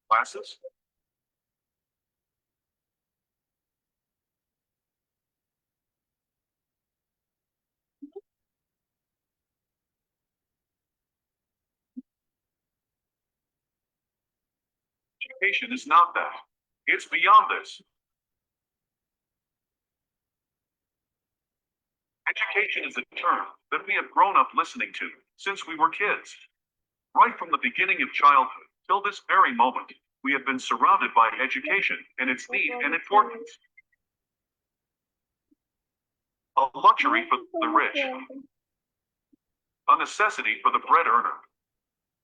Classes? Education is not that. It's beyond this. Education is a term that we have grown up listening to since we were kids. Right from the beginning of childhood till this very moment, we have been surrounded by education and its need and importance. A luxury for the rich, a necessity for the bread earner,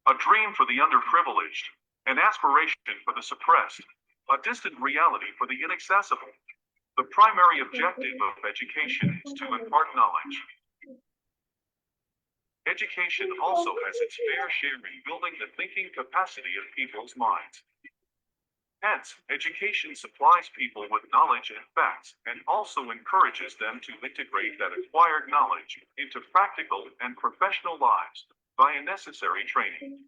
a dream for the underprivileged, an aspiration for the suppressed, a distant reality for the inaccessible. The primary objective of education is to impart knowledge. Education also has its fair share in building the thinking capacity of people's minds. Hence, education supplies people with knowledge and facts, and also encourages them to integrate that acquired knowledge into practical and professional lives via necessary training.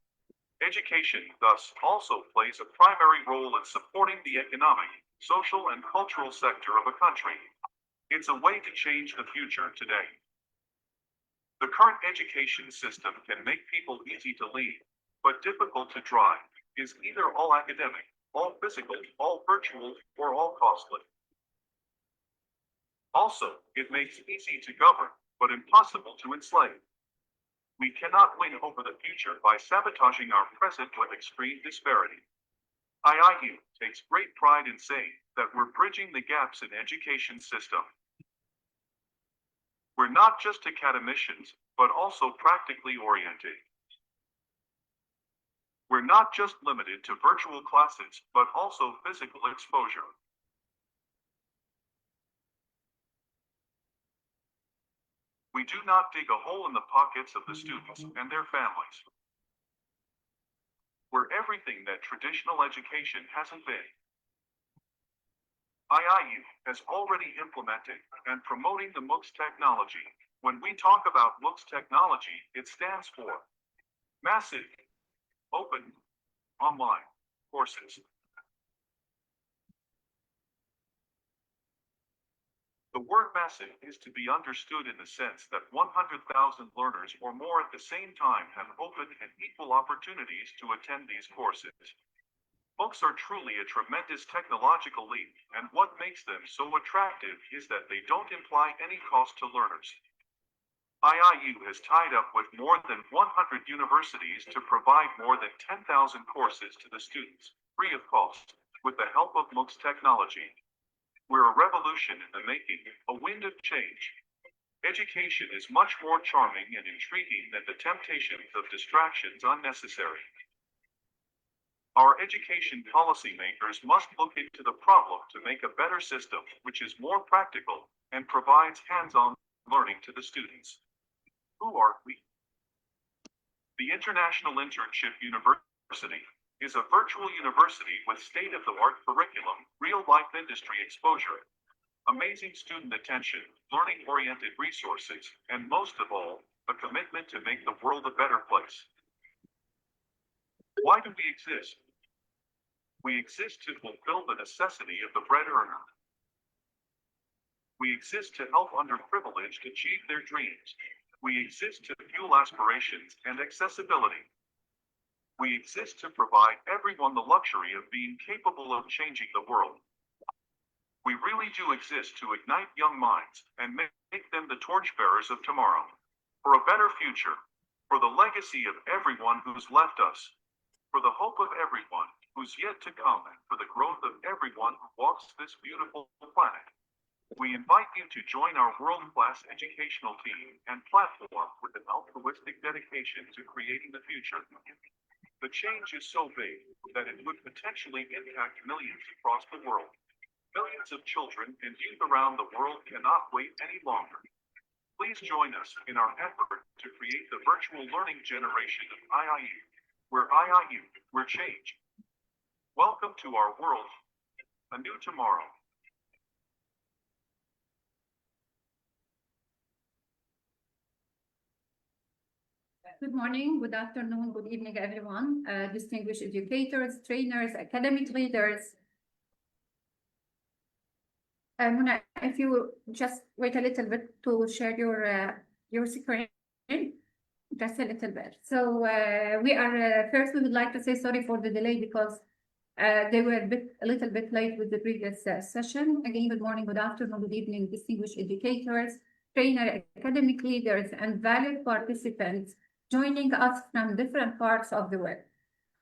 Education, thus, also plays a primary role in supporting the economic, social, and cultural sector of a country. It's a way to change the future today. The current education system can make people easy to lead, but difficult to drive, is either all academic, all physical, all virtual, or all costly. Also, it makes easy to govern, but impossible to enslave. We cannot win over the future by sabotaging our present with extreme disparity. IIU takes great pride in saying that we're bridging the gaps in education system. We're not just academicians, but also practically oriented. We're not just limited to virtual classes, but also physical exposure. We do not dig a hole in the pockets of the students and their families. We're everything that traditional education hasn't been. IIU has already implemented and promoting the MOOCs technology. When we talk about MOOCs technology, it stands for Massive Open Online Courses. The word massive is to be understood in the sense that 100,000 learners or more at the same time have open and equal opportunities to attend these courses. MOOCs are truly a tremendous technological leap, and what makes them so attractive is that they don't imply any cost to learners. IIU has tied up with more than 100 universities to provide more than 10,000 courses to the students, free of cost, with the help of MOOCs technology. We're a revolution in the making, a wind of change. Education is much more charming and intriguing than the temptations of distractions unnecessary. Our education policymakers must look into the problem to make a better system which is more practical and provides hands-on learning to the students. Who are we? The International Internship University is a virtual university with state-of-the-art curriculum, real-life industry exposure, amazing student attention, learning-oriented resources, and most of all, a commitment to make the world a better place. Why do we exist? We exist to fulfill the necessity of the bread earner. We exist to help underprivileged achieve their dreams. We exist to fuel aspirations and accessibility. We exist to provide everyone the luxury of being capable of changing the world. We really do exist to ignite young minds and make them the torchbearers of tomorrow. For a better future. For the legacy of everyone who's left us. For the hope of everyone who's yet to come, and for the growth of everyone who walks this beautiful planet. We invite you to join our world-class educational team and platform with an altruistic dedication to creating the future. The change is so big that it would potentially impact millions across the world. Millions of children and youth around the world cannot wait any longer. Please join us in our effort to create the virtual learning generation of IIU, where change. Welcome to our world, a new tomorrow. Good morning, good afternoon, good evening, everyone, distinguished educators, trainers, academic leaders. Mona, if you just wait a little bit to share your screen, just a little bit. So we are, first we would like to say sorry for the delay because they were a little bit late with the previous session. Again, good morning, good afternoon, good evening, distinguished educators, trainer, academic leaders, and valued participants joining us from different parts of the world.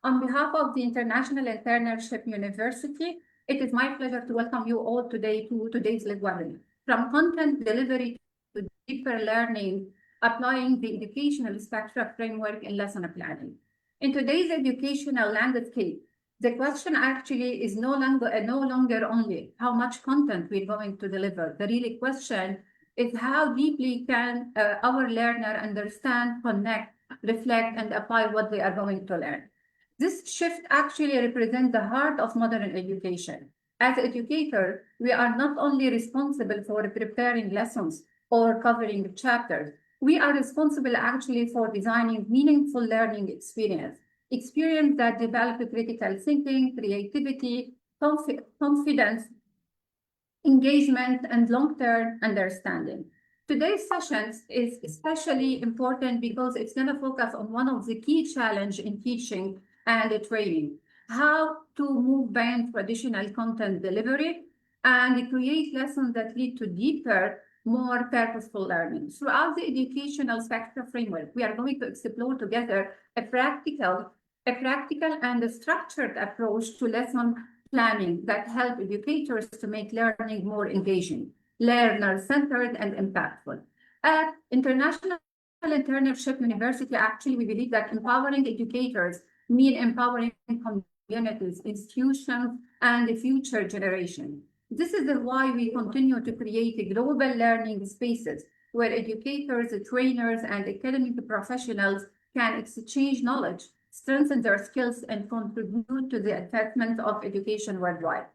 On behalf of the International Internship University, it is my pleasure to welcome you all today to today's webinar. From content delivery to deeper learning, applying the educational SPECTRA framework in lesson planning. In today's educational landscape, the question actually is no longer only how much content we're going to deliver. The real question is how deeply can our learner understand, connect, reflect, and apply what they are going to learn. This shift actually represents the heart of modern education. As educators, we are not only responsible for preparing lessons or covering chapters, we are responsible actually for designing meaningful learning experience that develop critical thinking, creativity, confidence, engagement, and long-term understanding. Today's session is especially important because it's going to focus on one of the key challenges in teaching and training, how to move beyond traditional content delivery and create lessons that lead to deeper, more purposeful learning. Throughout the educational SPECTRA framework, we are going to explore together a practical and a structured approach to lesson planning that help educators to make learning more engaging, learner-centered, and impactful. At International Internship University, actually, we believe that empowering educators mean empowering communities, institutions, and the future generation. This is why we continue to create global learning spaces where educators, trainers, and academic professionals can exchange knowledge, strengthen their skills, and contribute to the advancement of education worldwide.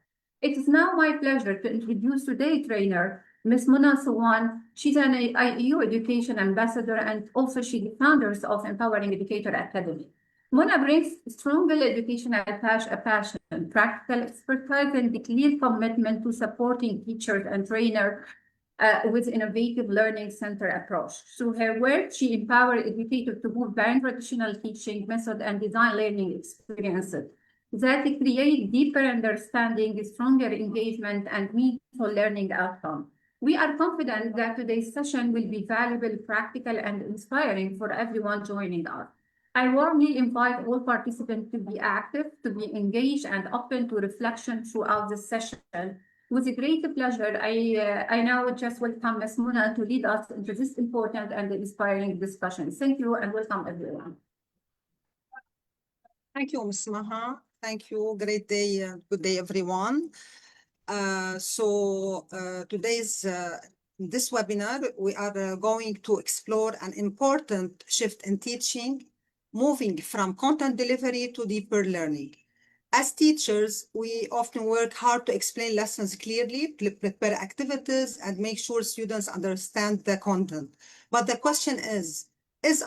It is now my pleasure to introduce today's trainer, Ms. Mona Sawan. She's an IEU Education Ambassador, and also she's the founder of Empowering Educator Academy. Mona brings strong educational passion, practical expertise, and a clear commitment to supporting teachers and trainers with innovative learning center approach. Through her work, she empowers educators to move beyond traditional teaching method and design learning experiences that create deeper understanding, stronger engagement, and meaningful learning outcomes. We are confident that today's session will be valuable, practical, and inspiring for everyone joining us. I warmly invite all participants to be active, to be engaged, and open to reflection throughout the session. With a great pleasure, I now just welcome Ms. Mona to lead us into this important and inspiring discussion. Thank you and welcome everyone. Thank you, Ms. Maha. Thank you. Great day. Good day, everyone. Today's this webinar, we are going to explore an important shift in teaching, moving from content delivery to deeper learning. As teachers, we often work hard to explain lessons clearly, prepare activities, and make sure students understand the content. But the question is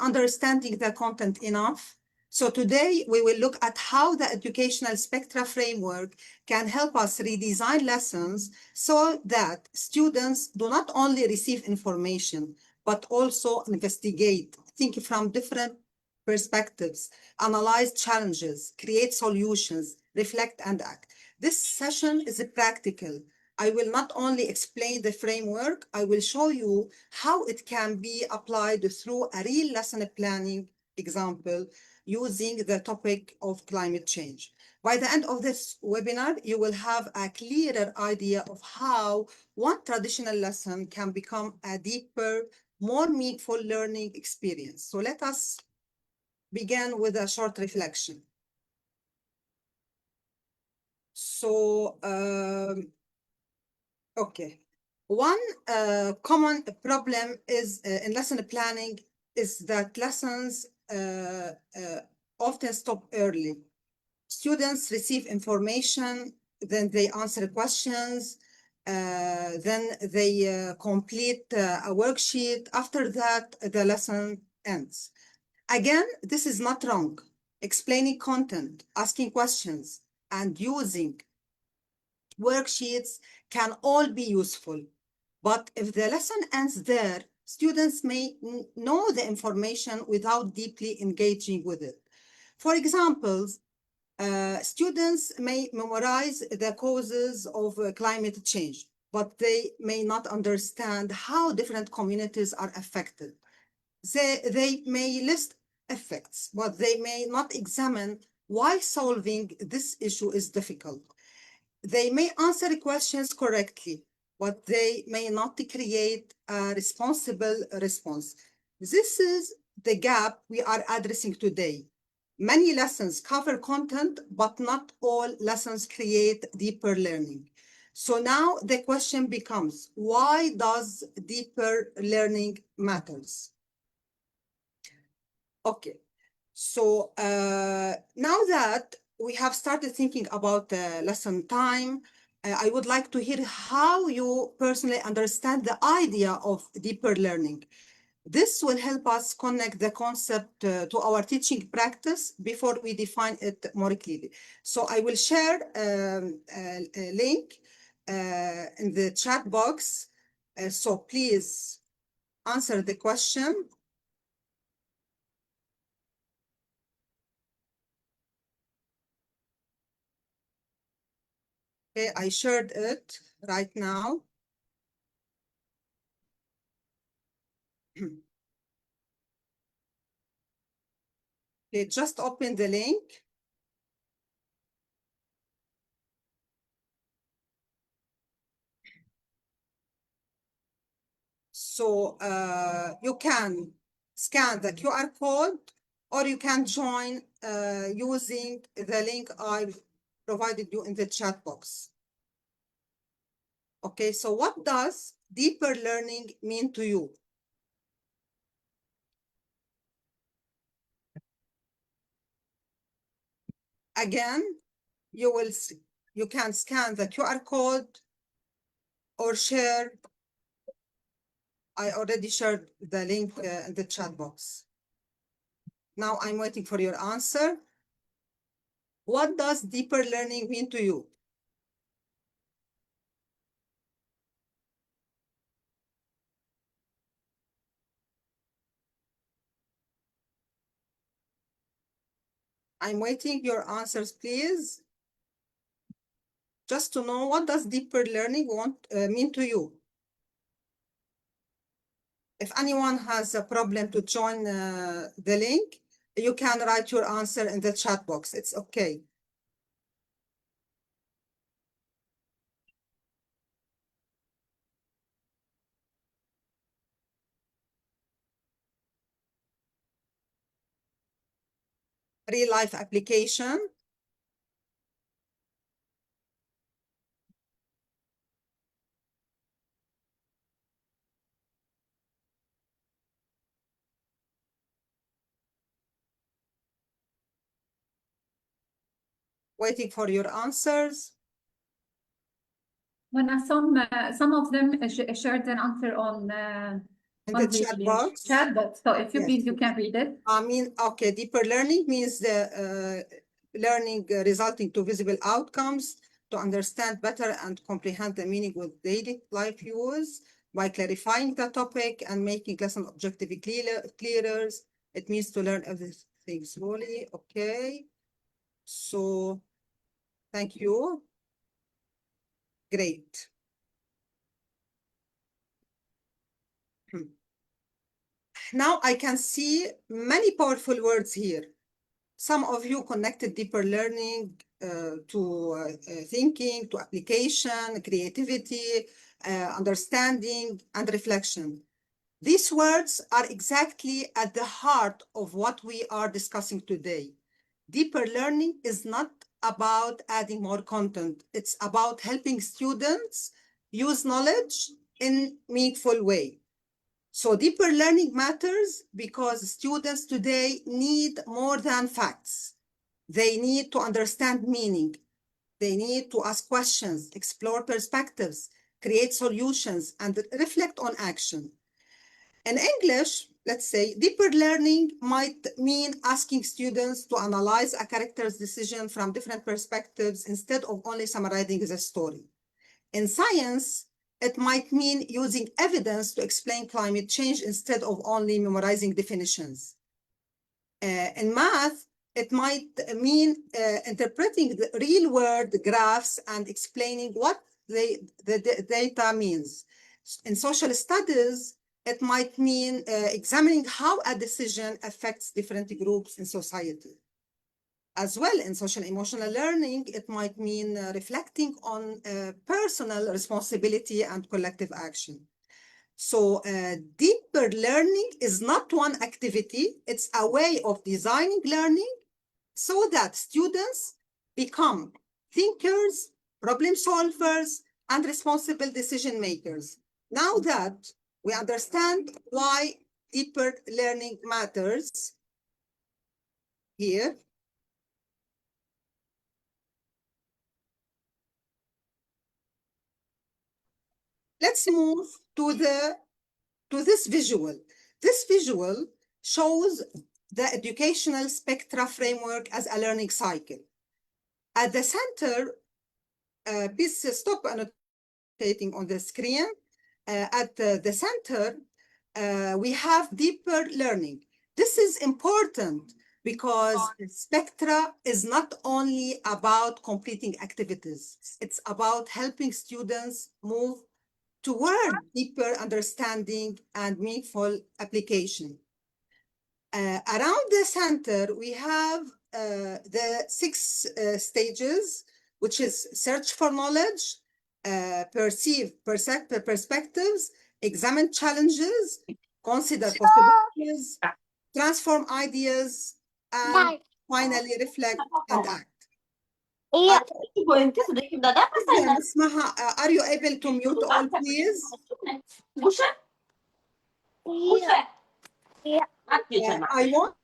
understanding the content enough? So today, we will look at how the educational SPECTRA framework can help us redesign lessons so that students do not only receive information, but also investigate, think from different perspectives, analyze challenges, create solutions, reflect, and act. This session is practical. I will not only explain the framework, I will show you how it can be applied through a real lesson planning example using the topic of climate change. By the end of this webinar, you will have a clearer idea of how one traditional lesson can become a deeper, more meaningful learning experience. So let us begin with a short reflection. So, okay. One common problem is in lesson planning is that lessons often stop early. Students receive information, then they answer questions, then they complete a worksheet. After that, the lesson ends. Again, this is not wrong. Explaining content, asking questions, and using worksheets can all be useful. But if the lesson ends there, students may know the information without deeply engaging with it. For example, students may memorize the causes of climate change, but they may not understand how different communities are affected. They may list effects, but they may not examine why solving this issue is difficult. They may answer questions correctly, but they may not create a responsible response. This is the gap we are addressing today. Many lessons cover content, but not all lessons create deeper learning. So now the question becomes, why does deeper learning matters? Okay, so now that we have started thinking about lesson time, I would like to hear how you personally understand the idea of deeper learning. This will help us connect the concept to our teaching practice before we define it more clearly. So I will share a link in the chat box. So please answer the question. Okay, I shared it right now. Okay, just open the link. So you can scan the QR code, or you can join using the link I provided you in the chat box. Okay, so what does deeper learning mean to you? Again, you can scan the QR code or share. I already shared the link in the chat box. Now I'm waiting for your answer. What does deeper learning mean to you? I'm waiting your answers, please. Just to know, what does deeper learning mean to you? If anyone has a problem to join the link, you can write your answer in the chat box. It's okay. Real life application. Waiting for your answers. When some of them shared an answer on In the chat box. Chat box. So if you Yes. please, you can read it. I mean, okay, deeper learning means the learning resulting to visible outcomes, to understand better and comprehend the meaning with daily life use by clarifying the topic and making lesson objectively clearer. It means to learn everything slowly. Okay. So thank you. Great. Now I can see many powerful words here. Some of you connected deeper learning to thinking, to application, creativity, understanding, and reflection. These words are exactly at the heart of what we are discussing today. Deeper learning is not about adding more content. It's about helping students use knowledge in a meaningful way. So deeper learning matters because students today need more than facts. They need to understand meaning. They need to ask questions, explore perspectives, create solutions, and reflect on action. In English, let's say, deeper learning might mean asking students to analyze a character's decision from different perspectives instead of only summarizing the story. In science, it might mean using evidence to explain climate change instead of only memorizing definitions. In math, it might mean interpreting the real-world graphs and explaining what the data means. In social studies, it might mean examining how a decision affects different groups in society. As well, in social emotional learning, it might mean reflecting on personal responsibility and collective action. So deeper learning is not one activity, it's a way of designing learning so that students become thinkers, problem solvers, and responsible decision makers. Now that we understand why deeper learning matters here, let's move to this visual. This visual shows the educational SPECTRA framework as a learning cycle. At the center, please stop annotating on the screen. At the center, we have deeper learning. This is important because SPECTRA is not only about completing activities, it's about helping students move toward deeper understanding and meaningful application. Around the center, we have the 6 stages, which is search for knowledge, perceive perspectives, examine challenges, consider possibilities, transform ideas, and finally reflect and act. Are you able to mute all, please? I want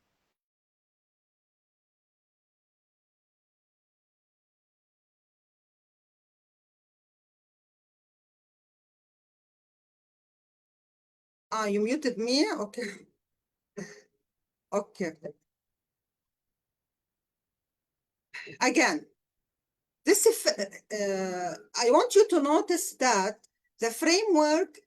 you muted me? Okay. Okay. Again, this I want you to notice that the framework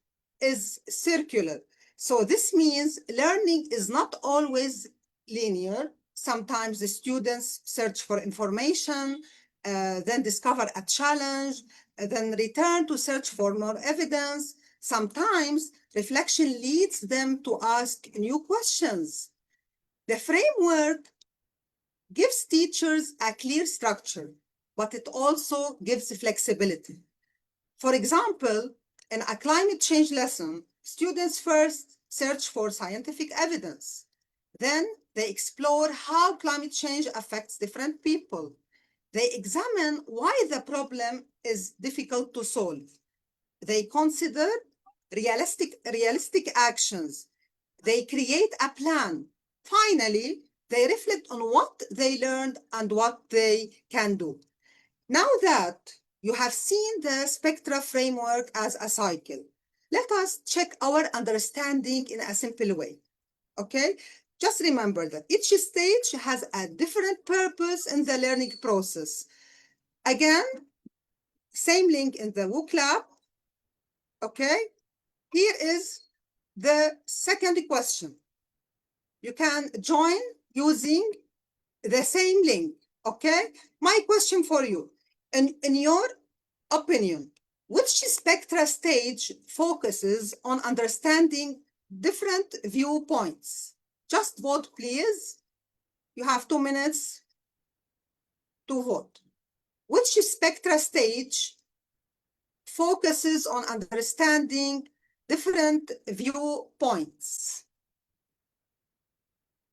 is circular. So this means learning is not always linear. Sometimes the students search for information, then discover a challenge, then return to search for more evidence. Sometimes reflection leads them to ask new questions. The framework gives teachers a clear structure, but it also gives flexibility. For example, in a climate change lesson, students first search for scientific evidence. Then they explore how climate change affects different people. They examine why the problem is difficult to solve. They consider realistic actions. They create a plan. Finally, they reflect on what they learned and what they can do. Now that you have seen the SPECTRA framework as a cycle, let us check our understanding in a simple way, okay? Just remember that each stage has a different purpose in the learning process. Again, same link in the WOOC lab, okay? Here is the second question. You can join using the same link, okay? My question for you, in your opinion, which SPECTRA stage focuses on understanding different viewpoints? Just vote, please. You have 2 minutes to vote. Which SPECTRA stage focuses on understanding different viewpoints?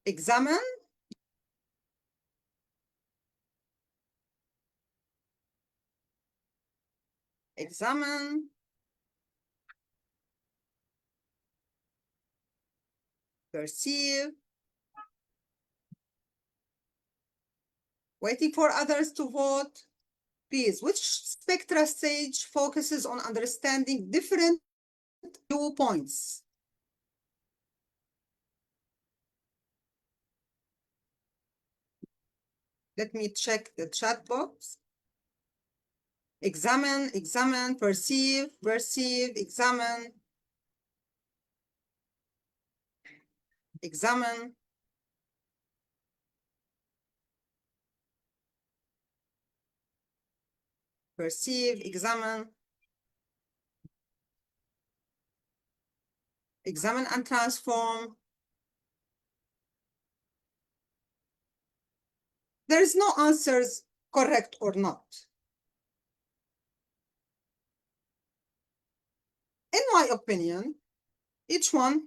Examine. Examine. Perceive. Waiting for others to vote. Please, which SPECTRA stage focuses on understanding different viewpoints? Let me check the chat box. Examine, examine, perceive, perceive, examine, examine. Perceive, examine. Examine and transform. There is no answers correct or not. In my opinion, each one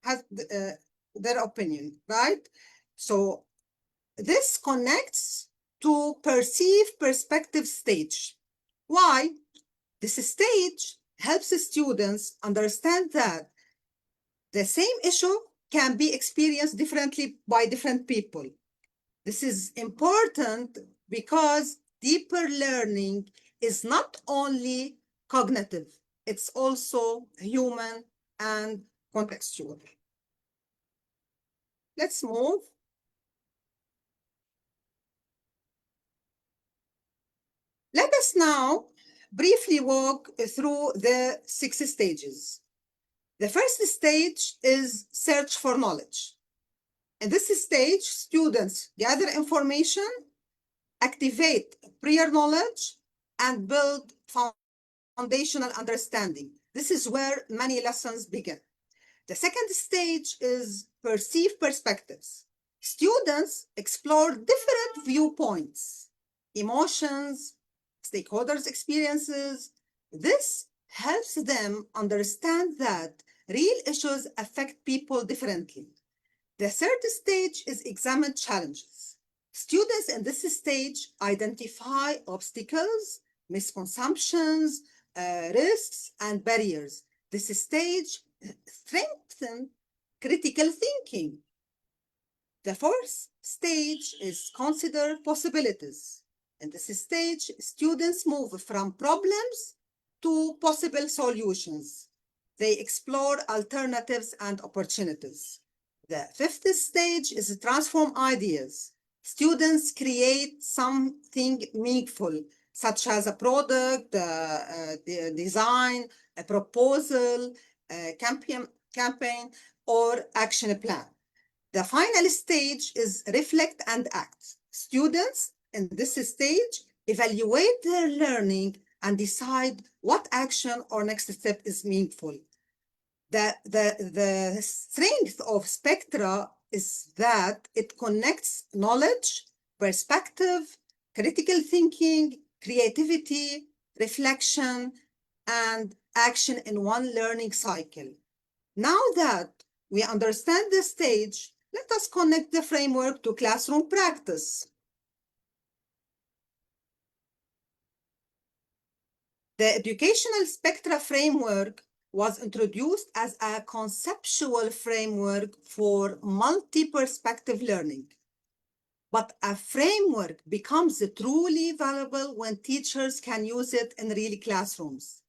has their opinion, right? So this connects to perceive perspective stage. Why? This stage helps students understand that the same issue can be experienced differently by different people. This is important because deeper learning is not only cognitive, it's also human and contextual. Let's move. Let us now briefly walk through the 6 stages. The first stage is search for knowledge. In this stage, students gather information, activate prior knowledge, and build foundational understanding. This is where many lessons begin. The second stage is perceive perspectives. Students explore different viewpoints, emotions, stakeholders' experiences. This helps them understand that real issues affect people differently. The third stage is examine challenges. Students in this stage identify obstacles, misconceptions, risks, and barriers. This stage strengthens critical thinking. The fourth stage is consider possibilities. In this stage, students move from problems to possible solutions. They explore alternatives and opportunities. The fifth stage is transform ideas. Students create something meaningful, such as a product, design, a proposal, a campaign, or action plan. The final stage is reflect and act. Students in this stage evaluate their learning and decide what action or next step is meaningful. The strength of SPECTRA is that it connects knowledge, perspective, critical thinking, creativity, reflection, and action in one learning cycle. Now that we understand this stage, let us connect the framework to classroom practice. The educational SPECTRA framework was introduced as a conceptual framework for multi-perspective learning. But a framework becomes truly valuable when teachers can use it in real classrooms.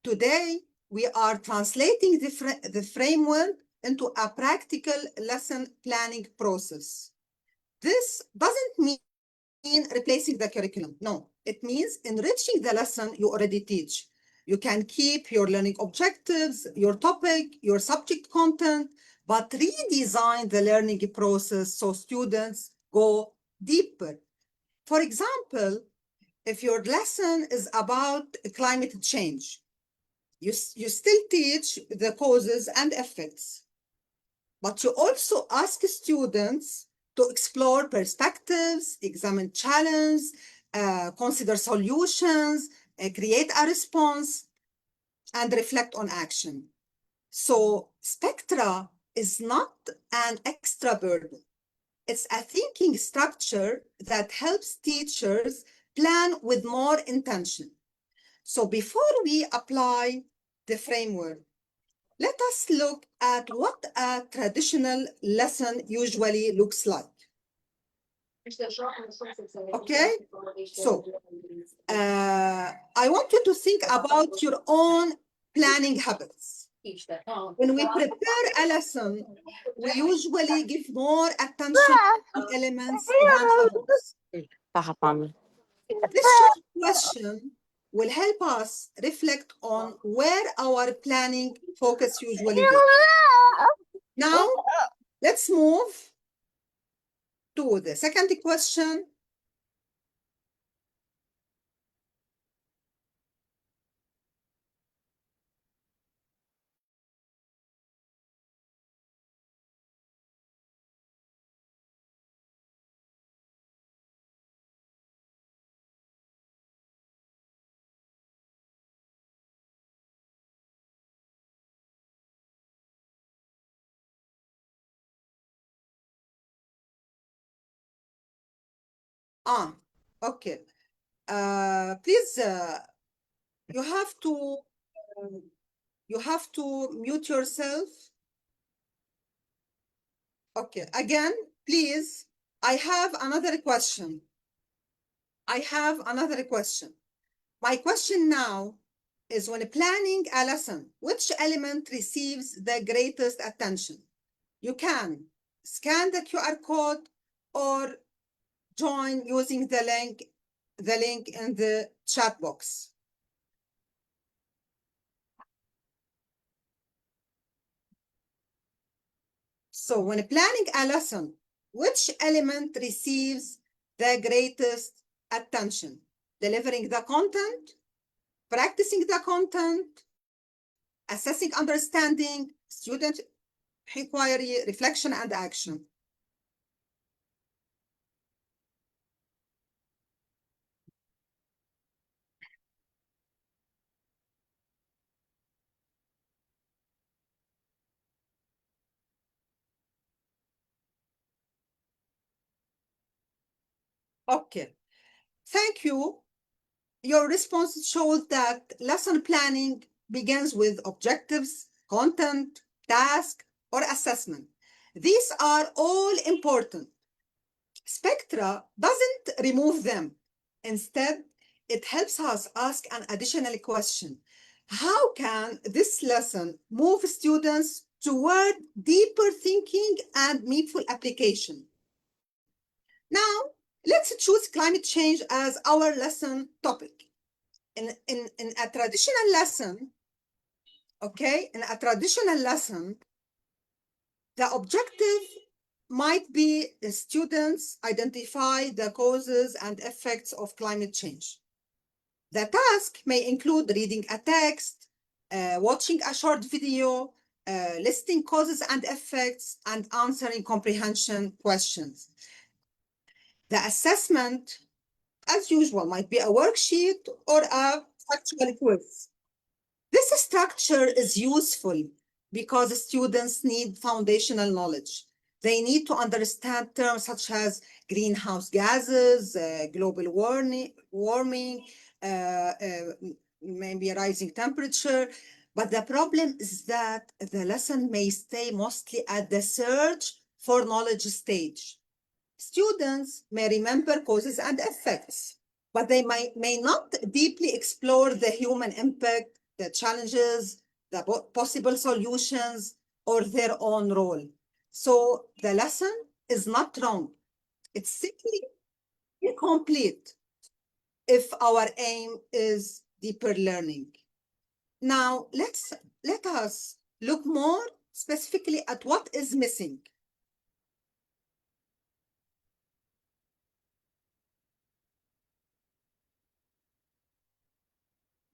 Today, we are translating the framework into a practical lesson planning process. This doesn't mean replacing the curriculum. No, it means enriching the lesson you already teach. You can keep your learning objectives, your topic, your subject content, but redesign the learning process so students go deeper. For example, if your lesson is about climate change, you still teach the causes and effects, but you also ask students to explore perspectives, examine challenges, consider solutions, create a response, and reflect on action. So SPECTRA is not an extra burden. It's a thinking structure that helps teachers plan with more intention. So before we apply the framework, let us look at what a traditional lesson usually looks like. Okay, so I want you to think about your own planning habits. When we prepare a lesson, we usually give more attention to elements than others. This short question will help us reflect on where our planning focus usually goes. Now, let's move to the second question. Okay. Please, you have to mute yourself. Okay. Again, please. I have another question. My question now is, when planning a lesson, which element receives the greatest attention? You can scan the QR code or join using the link in the chat box. So when planning a lesson, which element receives the greatest attention? Delivering the content, practicing the content, assessing understanding, student inquiry, reflection, and action. Okay, thank you. Your response shows that lesson planning begins with objectives, content, task, or assessment. These are all important. SPECTRA doesn't remove them. Instead, it helps us ask an additional question. How can this lesson move students toward deeper thinking and meaningful application? Now, let's choose climate change as our lesson topic. In a traditional lesson, the objective might be students identify the causes and effects of climate change. The task may include reading a text, watching a short video, listing causes and effects, and answering comprehension questions. The assessment, as usual, might be a worksheet or a factual quiz. This structure is useful because students need foundational knowledge. They need to understand terms such as greenhouse gases, global warming, maybe rising temperature. But the problem is that the lesson may stay mostly at the search for knowledge stage. Students may remember causes and effects, but they may not deeply explore the human impact, the challenges, the possible solutions, or their own role. So the lesson is not wrong. It's simply incomplete if our aim is deeper learning. Now, let us look more specifically at what is missing.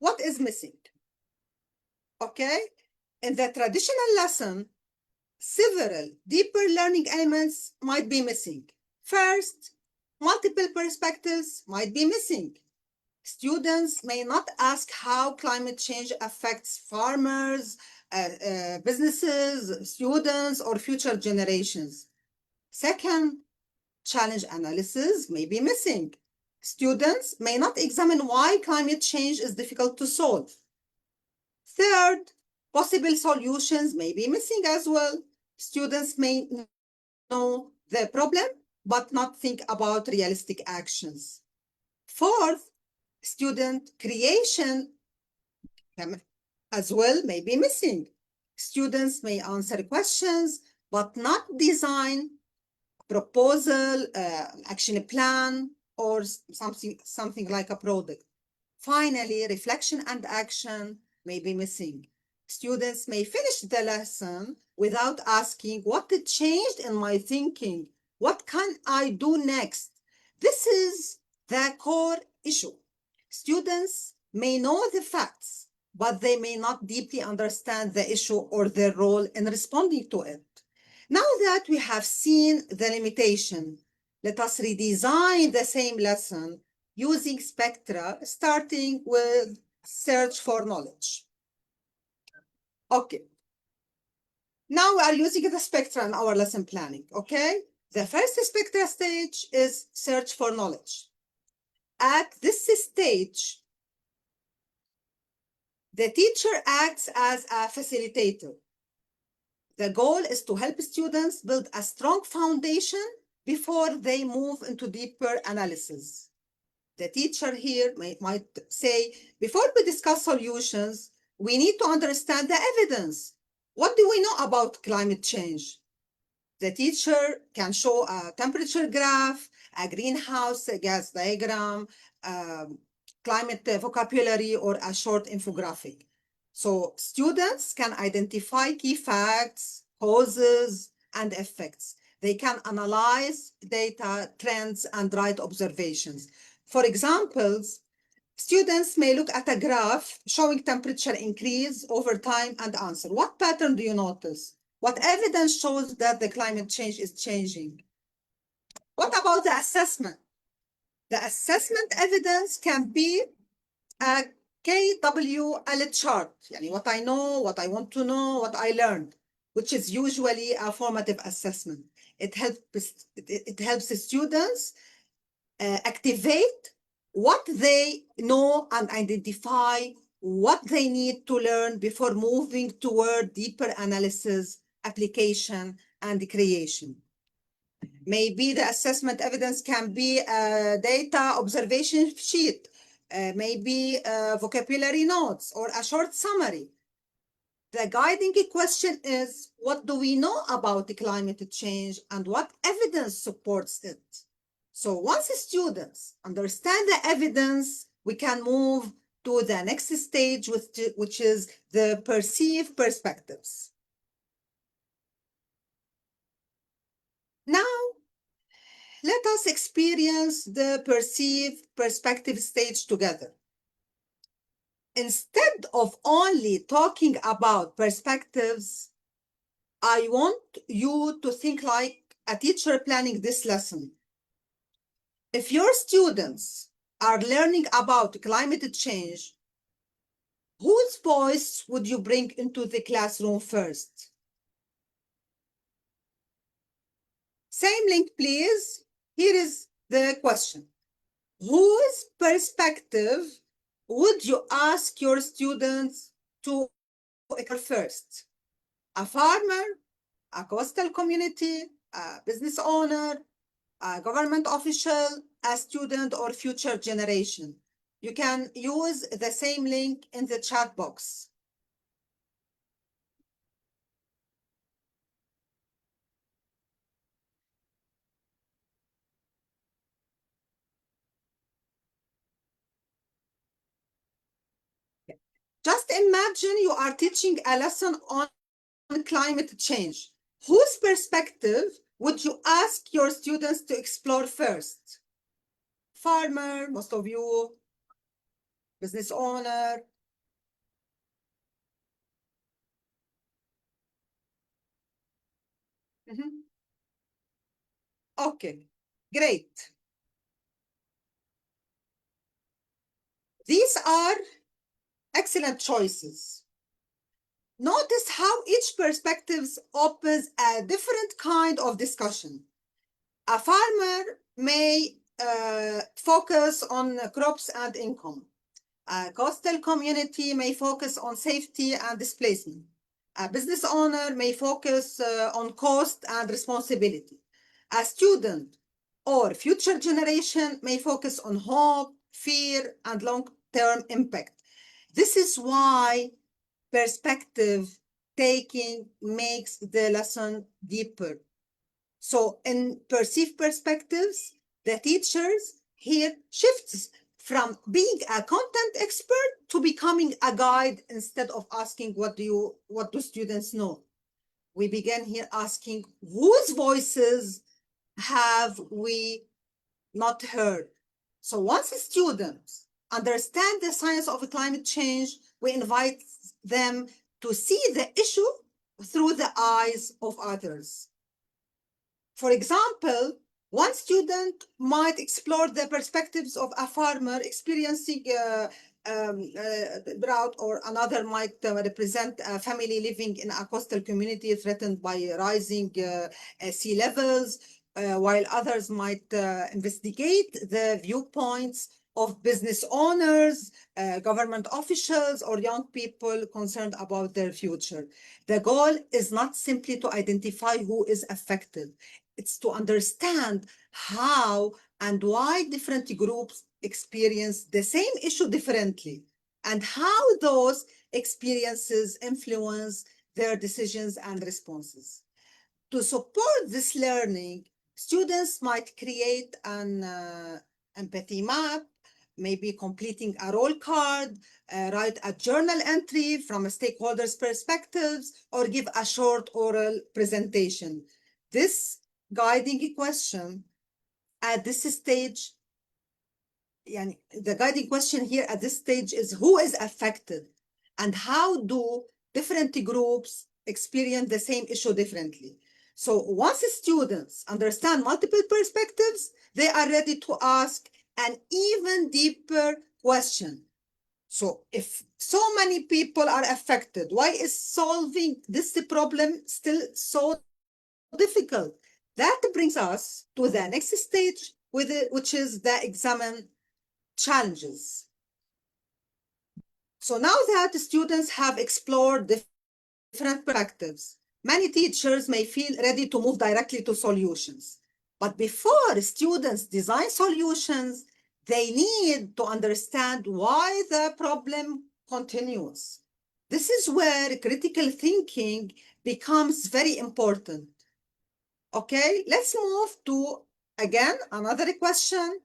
What is missing? Okay, in the traditional lesson, several deeper learning elements might be missing. First, multiple perspectives might be missing. Students may not ask how climate change affects farmers, businesses, students, or future generations. Second, challenge analysis may be missing. Students may not examine why climate change is difficult to solve. Third, possible solutions may be missing as well. Students may know the problem, but not think about realistic actions. Fourth, student creation as well may be missing. Students may answer questions, but not design proposal, action plan, or something like a product. Finally, reflection and action may be missing. Students may finish the lesson without asking what changed in my thinking. What can I do next? This is the core issue. Students may know the facts, but they may not deeply understand the issue or their role in responding to it. Now that we have seen the limitation, let us redesign the same lesson using SPECTRA, starting with search for knowledge. Okay. Now we are using the SPECTRA in our lesson planning, okay? The first SPECTRA stage is search for knowledge. At this stage, the teacher acts as a facilitator. The goal is to help students build a strong foundation before they move into deeper analysis. The teacher here might say, before we discuss solutions, we need to understand the evidence. What do we know about climate change? The teacher can show a temperature graph, a greenhouse gas diagram, climate vocabulary, or a short infographic. So students can identify key facts, causes, and effects. They can analyze data, trends, and write observations. For examples, students may look at a graph showing temperature increase over time and answer, what pattern do you notice? What evidence shows that the climate change is changing? What about the assessment? The assessment evidence can be a KWL chart, يعني what I know, what I want to know, what I learned, which is usually a formative assessment. It helps the students activate what they know and identify what they need to learn before moving toward deeper analysis, application, and creation. Maybe the assessment evidence can be a data observation sheet, maybe vocabulary notes, or a short summary. The guiding question is, what do we know about climate change and what evidence supports it? So once students understand the evidence, we can move to the next stage, which is the perceived perspectives. Now, let us experience the perceived perspective stage together. Instead of only talking about perspectives, I want you to think like a teacher planning this lesson. If your students are learning about climate change, whose voice would you bring into the classroom first? Same link, please. Here is the question. Whose perspective would you ask your students to explore first? A farmer, a coastal community, a business owner, a government official, a student, or future generation? You can use the same link in the chat box. Just imagine you are teaching a lesson on climate change. Whose perspective would you ask your students to explore first? Farmer, most of you, business owner. Okay, great. These are excellent choices. Notice how each perspective opens a different kind of discussion. A farmer may focus on crops and income. A coastal community may focus on safety and displacement. A business owner may focus on cost and responsibility. A student or future generation may focus on hope, fear, and long-term impact. This is why perspective taking makes the lesson deeper. So in perceived perspectives, the teachers here shifts from being a content expert to becoming a guide instead of asking what do students know. We begin here asking whose voices have we not heard. So once students understand the science of climate change, we invite them to see the issue through the eyes of others. For example, one student might explore the perspectives of a farmer experiencing drought, or another might represent a family living in a coastal community threatened by rising sea levels, while others might investigate the viewpoints of business owners, government officials, or young people concerned about their future. The goal is not simply to identify who is affected. It's to understand how and why different groups experience the same issue differently, and how those experiences influence their decisions and responses. To support this learning, students might create an empathy map, maybe completing a role card, write a journal entry from a stakeholder's perspectives, or give a short oral presentation. This guiding question at this stage, the guiding question here at this stage is who is affected, and how do different groups experience the same issue differently. So once students understand multiple perspectives, they are ready to ask an even deeper question. So if so many people are affected, why is solving this problem still so difficult? That brings us to the next stage, which is the examine challenges. So now that students have explored different perspectives, many teachers may feel ready to move directly to solutions. But before students design solutions, they need to understand why the problem continues. This is where critical thinking becomes very important. Okay, let's move to, again, another question.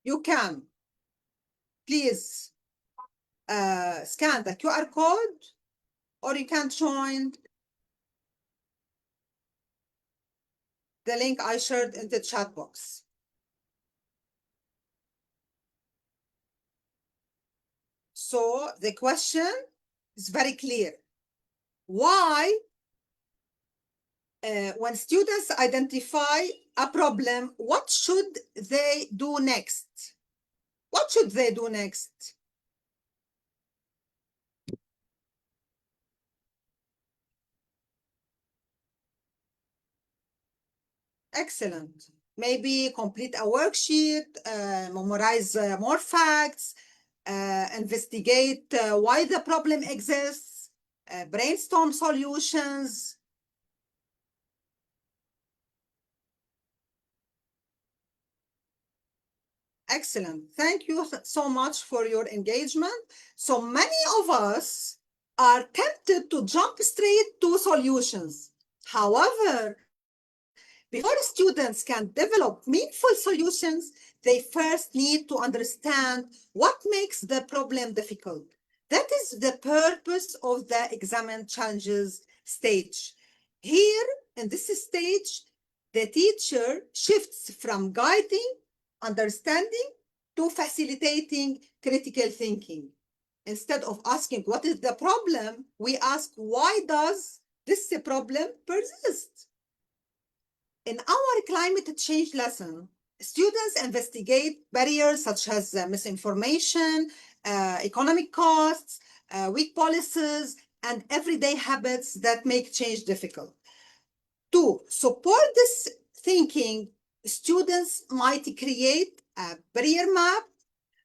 You can please scan the QR code, or you can join the link I shared in the chat box. So the question is very clear. Why, when students identify a problem, what should they do next? What should they do next? Excellent. Maybe complete a worksheet, memorize more facts, investigate why the problem exists, brainstorm solutions. Excellent. Thank you so much for your engagement. So many of us are tempted to jump straight to solutions. However, before students can develop meaningful solutions, they first need to understand what makes the problem difficult. That is the purpose of the examine challenges stage. Here, in this stage, the teacher shifts from guiding, understanding, to facilitating critical thinking. Instead of asking what is the problem, we ask why does this problem persist? In our climate change lesson, students investigate barriers such as misinformation, economic costs, weak policies, and everyday habits that make change difficult. To support this thinking, students might create a barrier map,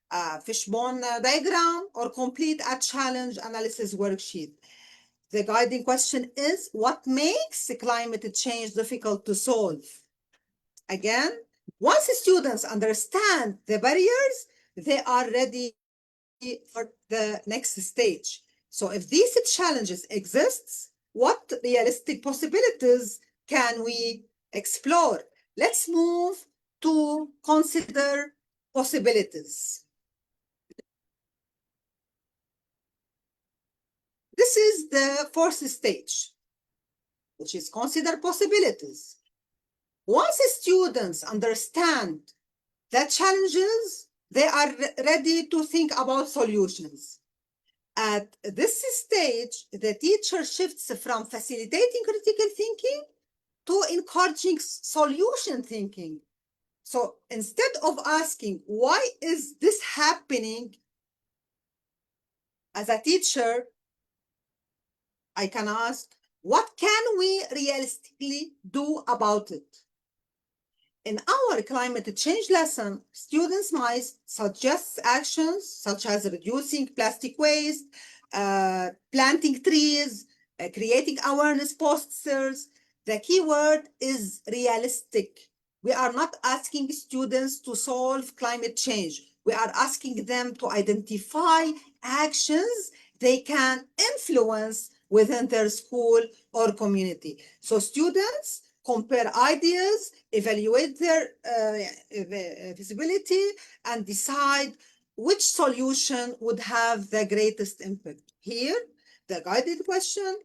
a fishbone diagram, or complete a challenge analysis worksheet. The guiding question is, what makes climate change difficult to solve? Again, Once students understand the barriers, they are ready for the next stage. So if these challenges exist, what realistic possibilities can we explore? Let's move to consider possibilities. This is the fourth stage, which is consider possibilities. Once students understand the challenges, they are ready to think about solutions. At this stage, the teacher shifts from facilitating critical thinking to encouraging solution thinking. So instead of asking, why is this happening? As a teacher, I can ask, what can we realistically do about it? In our climate change lesson, students might suggest actions such as reducing plastic waste, planting trees, creating awareness posters. The key word is realistic. We are not asking students to solve climate change. We are asking them to identify actions they can influence within their school or community. So students compare ideas, evaluate their feasibility, and decide which solution would have the greatest impact. Here, the guided question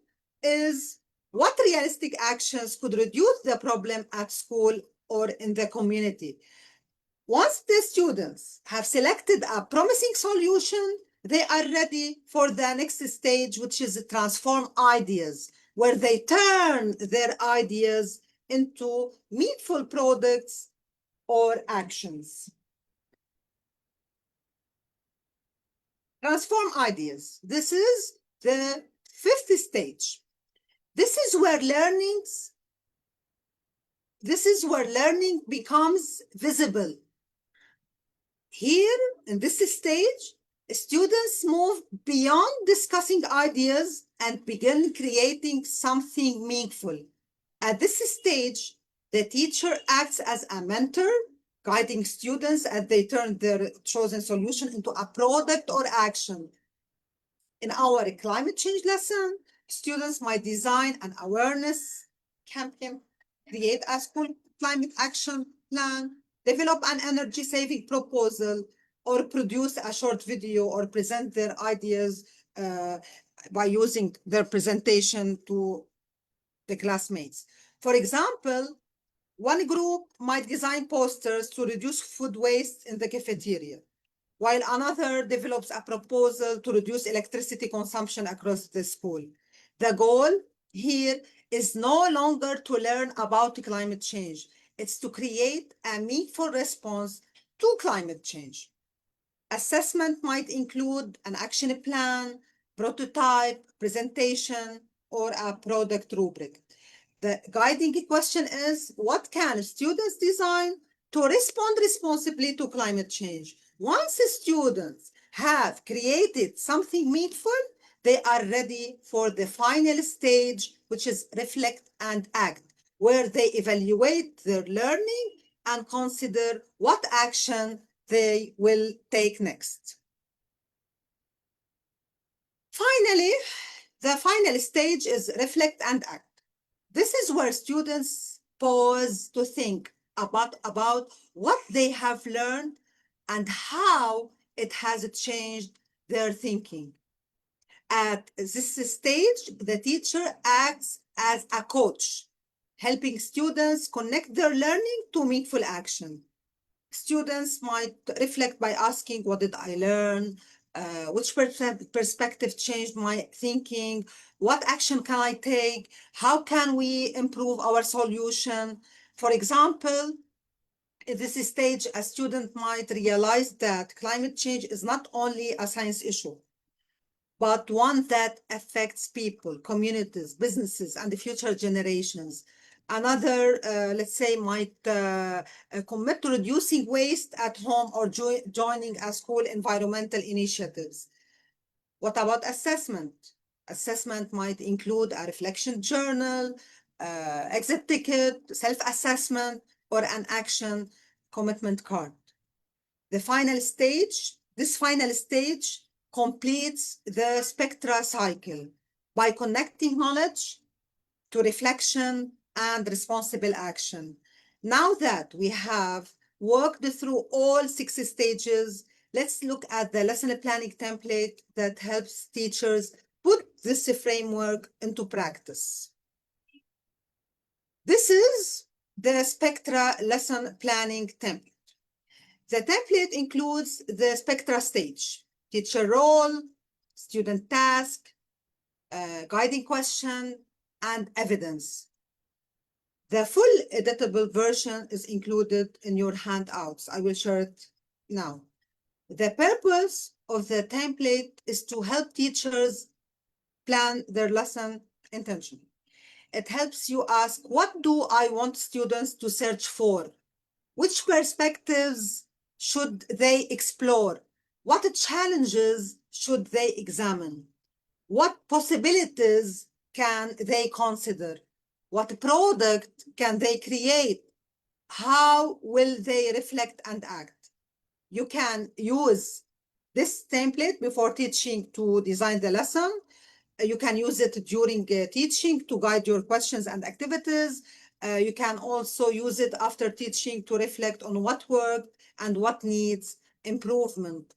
is, what realistic actions could reduce the problem at school or in the community? Once the students have selected a promising solution, they are ready for the next stage, which is transform ideas, where they turn their ideas into meaningful products or actions. Transform ideas. This is the fifth stage. This is where learning becomes visible. Here, in this stage, students move beyond discussing ideas and begin creating something meaningful. At this stage, the teacher acts as a mentor, guiding students as they turn their chosen solution into a product or action. In our climate change lesson, students might design an awareness campaign, create a school climate action plan, develop an energy saving proposal, or produce a short video or present their ideas by using their presentation to the classmates. For example, one group might design posters to reduce food waste in the cafeteria, while another develops a proposal to reduce electricity consumption across the school. The goal here is no longer to learn about climate change. It's to create a meaningful response to climate change. Assessment might include an action plan, prototype, presentation, or a product rubric. The guiding question is, what can students design to respond responsibly to climate change? Once students have created something meaningful, they are ready for the final stage, which is reflect and act, where they evaluate their learning and consider what action they will take next. Finally, the final stage is reflect and act. This is where students pause to think about what they have learned and how it has changed their thinking. At this stage, the teacher acts as a coach, helping students connect their learning to meaningful action. Students might reflect by asking, what did I learn? Which perspective changed my thinking? What action can I take? How can we improve our solution? For example, at this stage, a student might realize that climate change is not only a science issue, but one that affects people, communities, businesses, and the future generations. Another, let's say, might commit to reducing waste at home or joining a school environmental initiatives. What about assessment? Assessment might include a reflection journal, exit ticket, self-assessment, or an action commitment card. This final stage completes the SPECTRA cycle by connecting knowledge to reflection and responsible action. Now that we have worked through all 6 stages, let's look at the lesson planning template that helps teachers put this framework into practice. This is the SPECTRA lesson planning template. The template includes the SPECTRA stage, teacher role, student task, guiding question, and evidence. The full editable version is included in your handouts. I will share it now. The purpose of the template is to help teachers plan their lesson intentionally. It helps you ask, what do I want students to search for? Which perspectives should they explore? What challenges should they examine? What possibilities can they consider? What product can they create? How will they reflect and act? You can use this template before teaching to design the lesson. You can use it during teaching to guide your questions and activities. You can also use it after teaching to reflect on what worked and what needs improvement.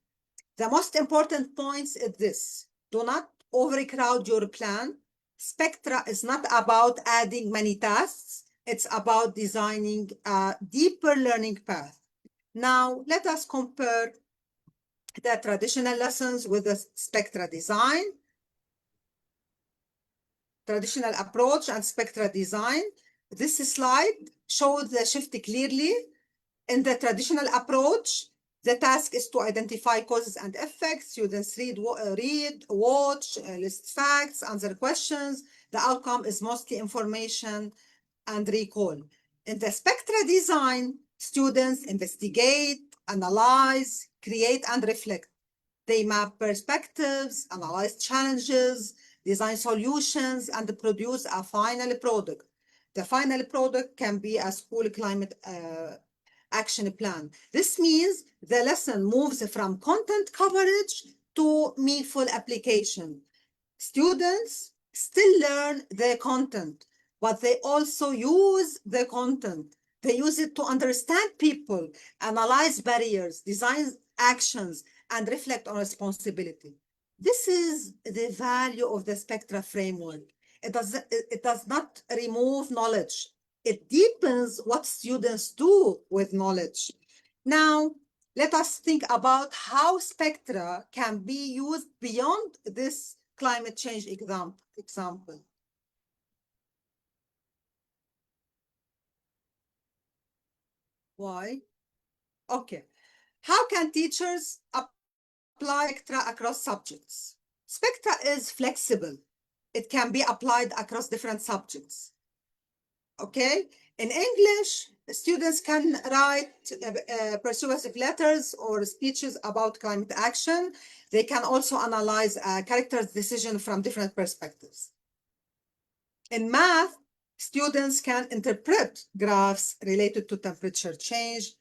The most important points is this: do not overcrowd your plan. SPECTRA is not about adding many tasks. It's about designing a deeper learning path. Now, let us compare the traditional lessons with the SPECTRA design. Traditional approach and SPECTRA design. This slide shows the shift clearly. In the traditional approach, the task is to identify causes and effects. Students read, watch, list facts, answer questions. The outcome is mostly information and recall. In the SPECTRA design, students investigate, analyze, create, and reflect. They map perspectives, analyze challenges, design solutions, and produce a final product. The final product can be a school climate action plan. This means the lesson moves from content coverage to meaningful application. Students still learn the content, but they also use the content. They use it to understand people, analyze barriers, design actions, and reflect on responsibility. This is the value of the SPECTRA framework. It does not remove knowledge. It deepens what students do with knowledge. Now, let us think about how SPECTRA can be used beyond this climate change example. Why? Okay. How can teachers apply SPECTRA across subjects? SPECTRA is flexible. It can be applied across different subjects. Okay? In English, students can write persuasive letters or speeches about climate action. They can also analyze a character's decision from different perspectives. In math, students can interpret graphs related to temperature change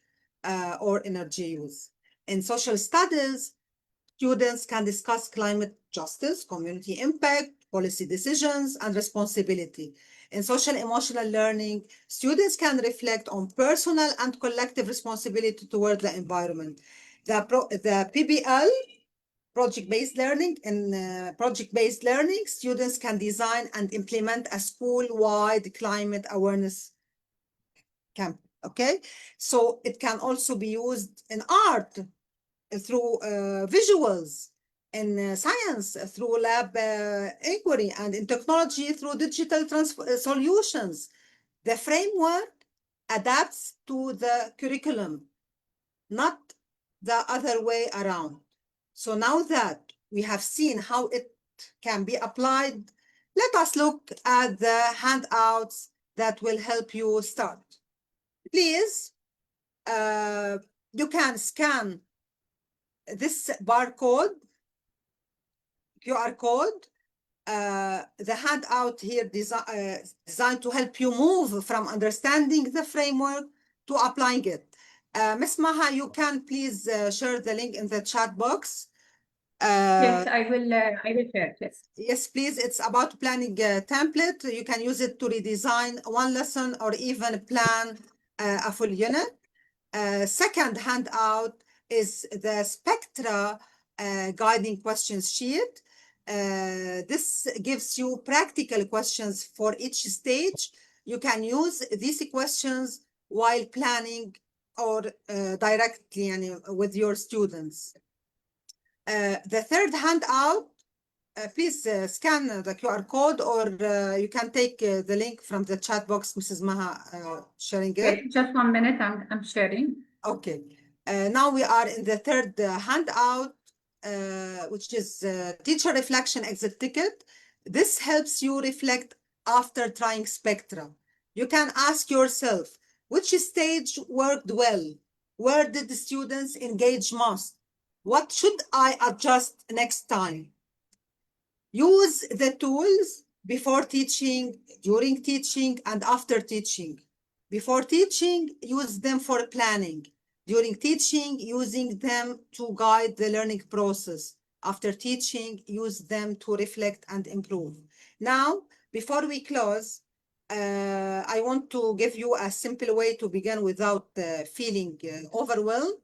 or energy use. In social studies, students can discuss climate justice, community impact, policy decisions, and responsibility. In social emotional learning, students can reflect on personal and collective responsibility toward the environment. The PBL, project-based learning, in project-based learning, students can design and implement a school-wide climate awareness camp, okay? So it can also be used in art, through visuals, in science through lab inquiry, and in technology through digital solutions. The framework adapts to the curriculum, not the other way around. So now that we have seen how it can be applied, let us look at the handouts that will help you start. Please, you can scan this barcode, QR code. The handout here designed to help you move from understanding the framework to applying it. Ms. Maha, you can please share the link in the chat box. Yes, I will share this. Yes, please. It's about planning a template. You can use it to redesign one lesson or even plan a full unit. Second handout is the SPECTRA guiding questions sheet. This gives you practical questions for each stage. You can use these questions while planning or directly with your students. The third handout, please scan the QR code, or you can take the link from the chat box, Mrs. Maha, sharing it. Okay, just 1 minute, I'm sharing. Okay. Now we are in the third handout, which is teacher reflection exit ticket. This helps you reflect after trying SPECTRA. You can ask yourself, which stage worked well? Where did the students engage most? What should I adjust next time? Use the tools before teaching, during teaching, and after teaching. Before teaching, use them for planning. During teaching, using them to guide the learning process. After teaching, use them to reflect and improve. Now, before we close, I want to give you a simple way to begin without feeling overwhelmed.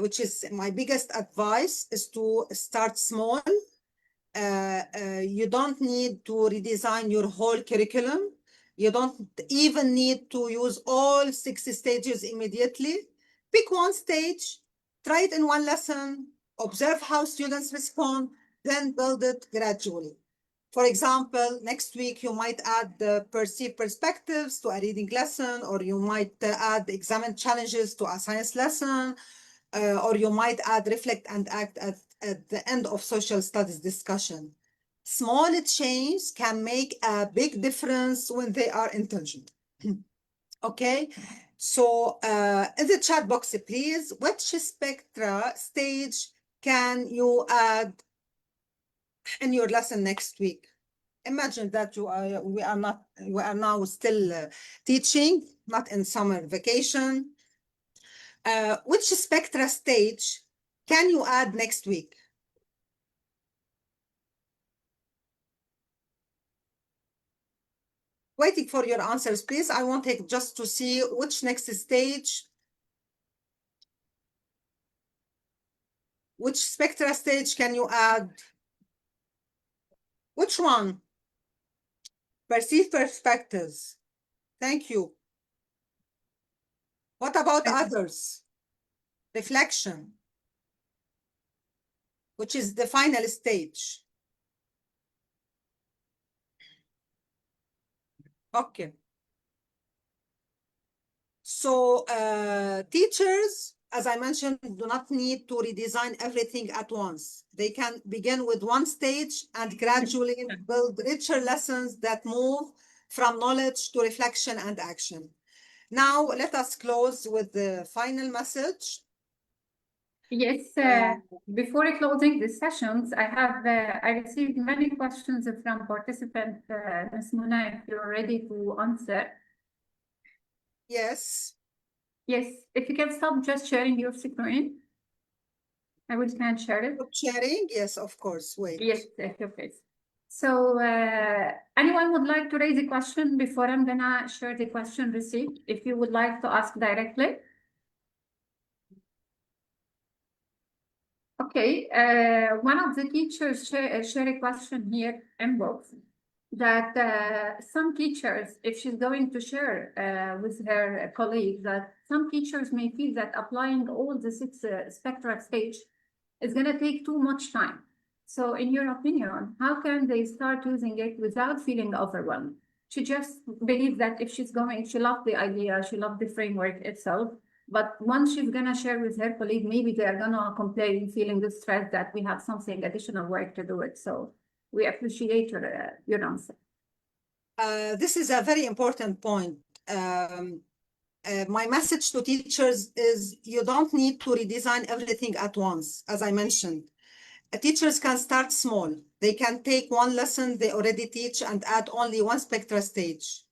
Which is my biggest advice, is to start small. You don't need to redesign your whole curriculum. You don't even need to use all 6 stages immediately. Pick one stage, try it in one lesson, observe how students respond, then build it gradually. For example, next week you might add the perceived perspectives to a reading lesson, or you might add exam challenges to a science lesson, or you might add reflect and act at the end of social studies discussion. Small changes can make a big difference when they are intentional. Okay, so in the chat box, please, which SPECTRA stage can you add in your lesson next week? Imagine that we are now still teaching, not in summer vacation. Which SPECTRA stage can you add next week? Waiting for your answers, please. I want it just to see which next stage, which SPECTRA stage can you add? Which one? Perceived perspectives. Thank you. What about others? Reflection, which is the final stage. Okay. So teachers, as I mentioned, do not need to redesign everything at once. They can begin with one stage and gradually build richer lessons that move from knowledge to reflection and action. Now, let us close with the final message. Yes, before closing the sessions, I received many questions from participants. Ms. Muna, if you're ready to answer. Yes. Yes, if you can stop just sharing your screen. I will can share it. Stop sharing? Yes, of course. Wait. Yes, okay. So anyone would like to raise a question before I'm gonna share the question received? If you would like to ask directly. Okay, one of the teachers share a question here inbox that some teachers, if she's going to share with her colleagues, that some teachers may feel that applying all the 6 SPECTRA stage is going to take too much time. So in your opinion, how can they start using it without feeling overwhelmed? She just believes that if she's going, she loves the idea, she loves the framework itself. But once she's gonna share with her colleague, maybe they are gonna complain, feeling the stress that we have something additional work to do it. So we appreciate your answer. This is a very important point. My message to teachers is you don't need to redesign everything at once, as I mentioned. Teachers can start small. They can take one lesson they already teach and add only one SPECTRA stage.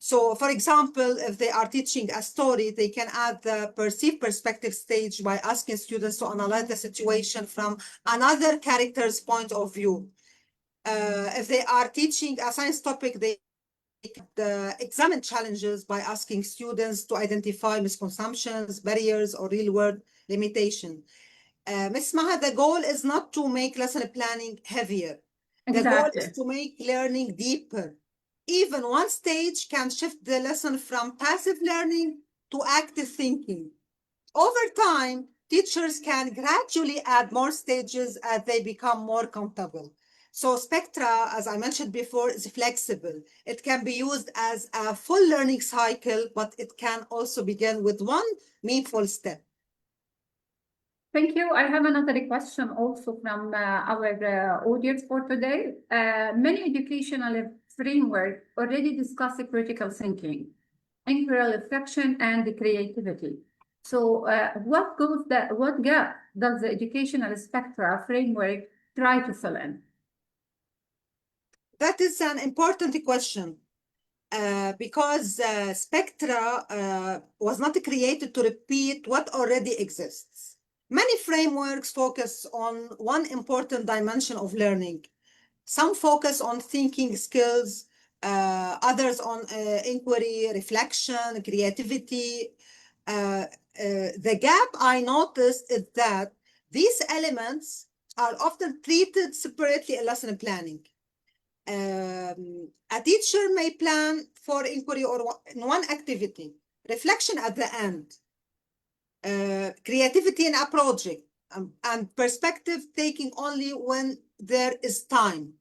So, for example, if they are teaching a story, they can add the perceived perspective stage by asking students to analyze the situation from another character's point of view. If they are teaching a science topic, they examine challenges by asking students to identify misconceptions, barriers, or real-world limitation. Ms. Maha, the goal is not to make lesson planning heavier. The goal is Exactly. to make learning deeper. Even one stage can shift the lesson from passive learning to active thinking. Over time, teachers can gradually add more stages as they become more comfortable. So SPECTRA, as I mentioned before, is flexible. It can be used as a full learning cycle, but it can also begin with one meaningful step. Thank you. I have another question also from our audience for today. Many educational frameworks already discuss critical thinking, inquiry, reflection, and creativity. So, what gap does the educational spectra framework try to fill in? That is an important question because SPECTRA was not created to repeat what already exists. Many frameworks focus on one important dimension of learning. Some focus on thinking skills, others on inquiry, reflection, creativity. The gap I noticed is that these elements are often treated separately in lesson planning. A teacher may plan for inquiry or in one activity, reflection at the end, creativity in a project, and perspective taking only when there is time.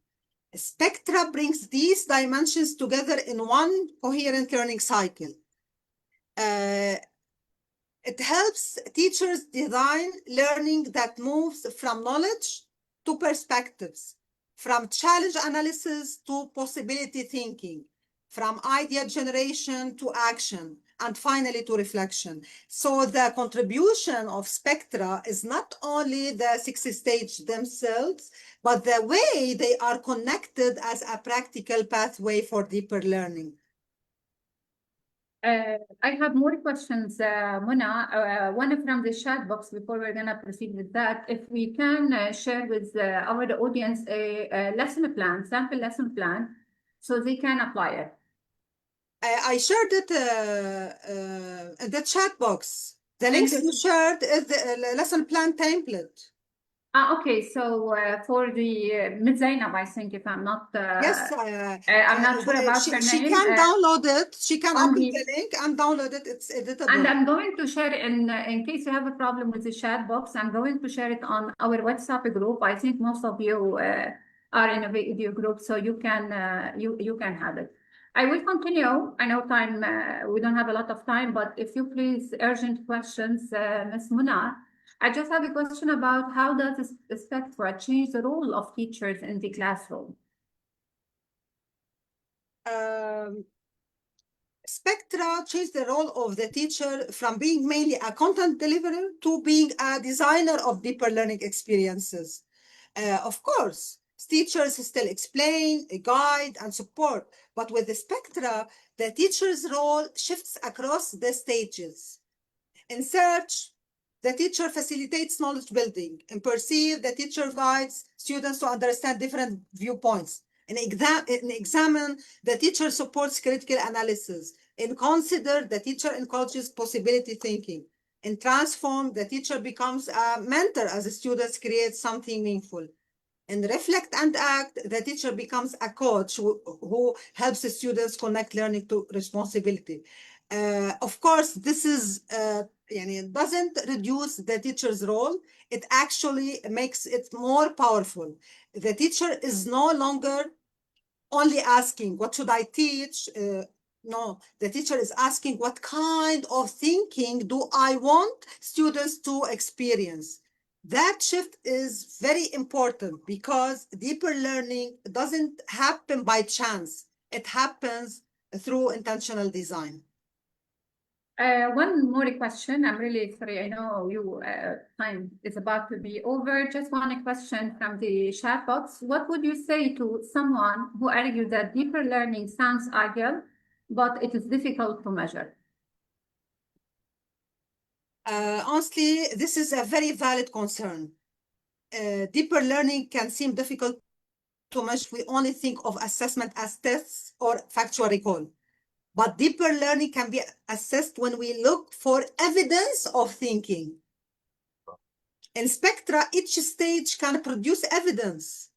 SPECTRA brings these dimensions together in one coherent learning cycle. It helps teachers design learning that moves from knowledge to perspectives, from challenge analysis to possibility thinking, from idea generation to action, and finally to reflection. So the contribution of SPECTRA is not only the 6 stages themselves, but the way they are connected as a practical pathway for deeper learning. I have more questions, Mona. One from the chat box before we're going to proceed with that. If we can share with our audience a lesson plan, sample lesson plan, so they can apply it. I shared it in the chat box. The links you shared is the lesson plan template. Okay, so for the Ms. Zainab, I think if I'm not, Yes, I'm not sure about her she name. can download it. She can on open the- the link and download it. It's editable. And I'm going to share in case you have a problem with the chat box, I'm going to share it on our WhatsApp group. I think most of you are in a video group, so you can you can have it. I will continue. I know time we don't have a lot of time, but if you please urgent questions, Ms. Muna. I just have a question about how does SPECTRA change the role of teachers in the classroom? SPECTRA changed the role of the teacher from being mainly a content deliverer to being a designer of deeper learning experiences. Of course, teachers still explain, guide, and support, but with the SPECTRA, the teacher's role shifts across the stages. In search, the teacher facilitates knowledge building. In perceive, the teacher guides students to understand different viewpoints. In examine, the teacher supports critical analysis. In consider, the teacher encourages possibility thinking. In transform, the teacher becomes a mentor as the students create something meaningful. In reflect and act, the teacher becomes a coach who helps the students connect learning to responsibility. Of course, this is it doesn't reduce the teacher's role. It actually makes it more powerful. The teacher is no longer only asking, what should I teach? No, the teacher is asking, what kind of thinking do I want students to experience? That shift is very important because deeper learning doesn't happen by chance. It happens through intentional design. One more question. I'm really sorry. I know you time is about to be over. Just one question from the chat box. What would you say to someone who argues that deeper learning sounds ideal, but it is difficult to measure? Honestly, this is a very valid concern. Deeper learning can seem difficult to measure. We only think of assessment as tests or factual recall. But deeper learning can be assessed when we look for evidence of thinking. In SPECTRA, each stage can produce evidence.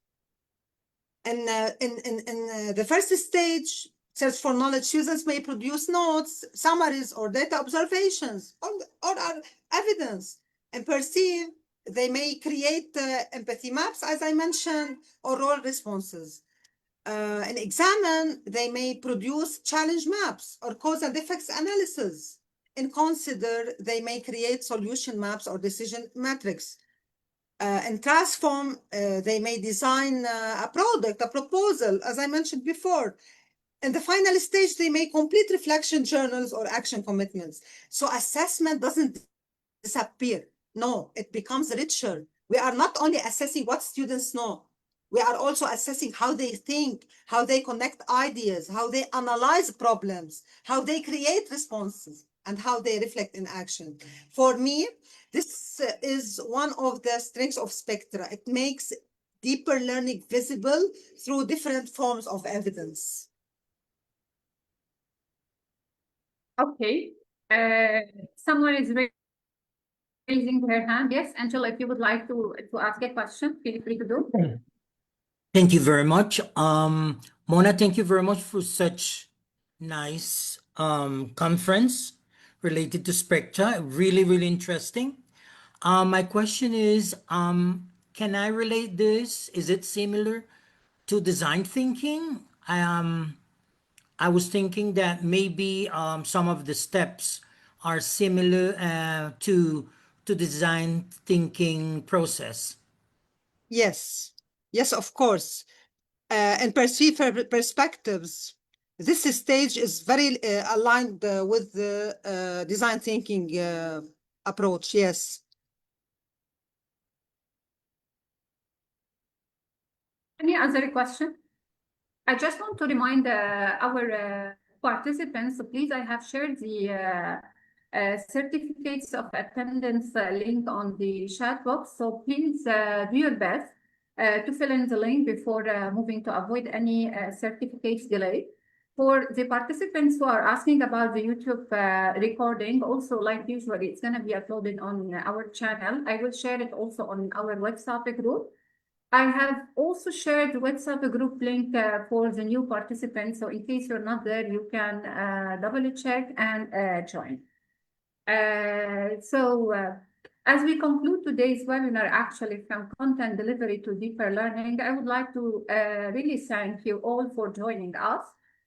In the first stage, search for knowledge, students may produce notes, summaries, or data observations, or evidence. And perceive, they may create empathy maps, as I mentioned, or role responses. And examine, they may produce challenge maps or cause and effects analysis. And consider, they may create solution maps or decision matrix. And transform, they may design a product, a proposal, as I mentioned before. In the final stage, they may complete reflection journals or action commitments. So assessment doesn't disappear. No, it becomes richer. We are not only assessing what students know, we are also assessing how they think, how they connect ideas, how they analyze problems, how they create responses, and how they reflect in action. For me, this is one of the strengths of SPECTRA. It makes deeper learning visible through different forms of evidence. Okay. Someone is raising their hand. Yes, Angela, if you would like to ask a question, feel free to do. Thank you very much. Mona, thank you very much for such nice conference related to Spectra. Really, really interesting. My question is, can I relate this? Is it similar to design thinking? I was thinking that maybe some of the steps are similar to design thinking process. Yes, yes, of course. And perceive perspectives. This stage is very aligned with the design thinking approach. Yes. Any other question? I just want to remind our participants, please, I have shared the certificates of attendance link on the chat box. So please do your best to fill in the link before moving to avoid any certificates delay. For the participants who are asking about the YouTube recording, also like usually, it's going to be uploaded on our channel. I will share it also on our WhatsApp group. I have also shared the WhatsApp group link for the new participants. So in case you're not there, you can double check and join. As we conclude today's webinar, actually from content delivery to deeper learning, I would like to really thank you all for joining us.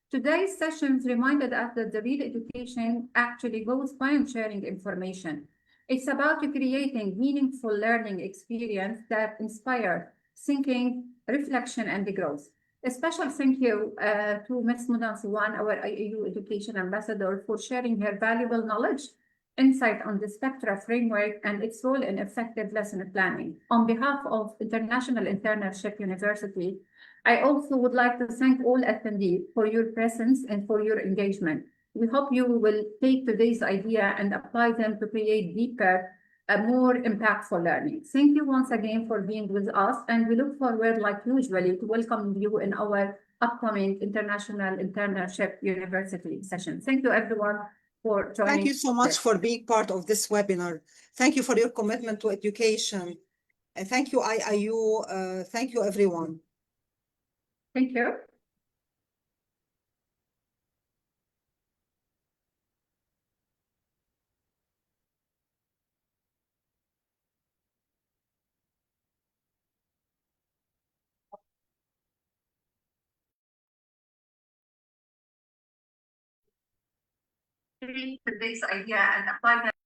Today's sessions reminded us that the real education actually goes beyond sharing information. It's about creating meaningful learning experience that inspire thinking, reflection, and growth. A special thank you to Ms. Mudan Suwan, our IAU Education Ambassador, for sharing her valuable knowledge, insight on the SPECTRA framework and its role in effective lesson planning. On behalf of International Internship University, I also would like to thank all attendees for your presence and for your engagement. We hope you will take today's idea and apply them to create deeper, more impactful learning. Thank you once again for being with us, and we look forward, like usually, to welcoming you in our upcoming International Internship University session. Thank you, everyone, for joining. Thank you so much for being part of this webinar. Thank you for your commitment to education. And thank you, IIU. Thank you, everyone. Thank you. Today's idea and apply them